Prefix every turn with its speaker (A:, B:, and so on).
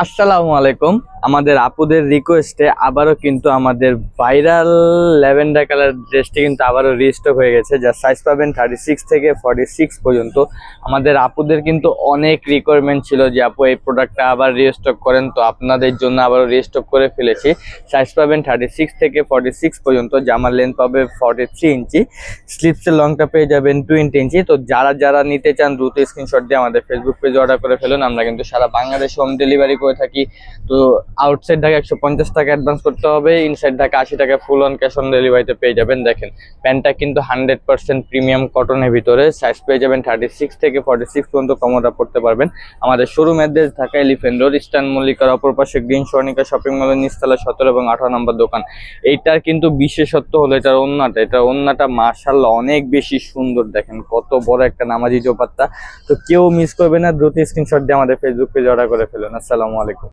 A: আসসালামু আলাইকুম। আমাদের আপুদের রিকোয়েস্টে আবারও কিন্তু আমাদের ভাইরাল ল্যাভেন্ডার কালার ড্রেসটি কিন্তু আবারও রিস্টক হয়ে গেছে, যার সাইজ পাবেন 36 থেকে 46 পর্যন্ত। আমাদের আপুদের কিন্তু অনেক রিকোয়ারমেন্ট ছিল যে আপু এই প্রোডাক্টটা আবার রিস্টক করেন, তো আপনাদের জন্য আবারও রিস্টক করে ফেলেছি। সাইজ পাবেন 36 থেকে 46 পর্যন্ত, জামার লেন্থ পাবে 43 ইঞ্চি, স্লিপসের লংটা পেয়ে যাবেন 20 ইঞ্চি। তো যারা যারা নিতে চান দ্রুত স্ক্রিনশট দিয়ে আমাদের ফেসবুক পেজে অর্ডার করে ফেলুন। আমরা কিন্তু সারা বাংলাদেশে হোম ডেলিভারি করে থাকি। তো আউটসাইড ঢাকা 150 টাকা অ্যাডভান্স করতে হবে, ইনসাইড ঢাকা 80 টাকা ফুল অন ক্যাশ অন ডেলিভারিতে পেয়ে যাবেন। দেখেন প্যান্টটা কিন্তু 100% প্রিমিয়াম কটনের ভিতরে, সাইজ পেয়ে যাবেন 36 থেকে 46 পর্যন্ত কমোডা পড়তে পারবেন। আমাদের showroom address Dhaka elephant road, eastern মল্লিকার অপর পাশে গ্রিন স্বর্ণিকা শপিং মলের নিচতলা 17 এবং 18 নম্বর দোকান। এইটার কিন্তু বিশেষত্ব হলো এটার ওন্নাটা মাশাআল্লাহ অনেক বেশি সুন্দর। দেখেন কত বড় একটা নামাজি জোপাত্তা। তো কেউ মিস করবে না, দ্রুত স্ক্রিনশট দিয়ে আমাদের ফেসবুক পেজে অর্ডার করে ফেলুন। আসসালামু আলাইকুম।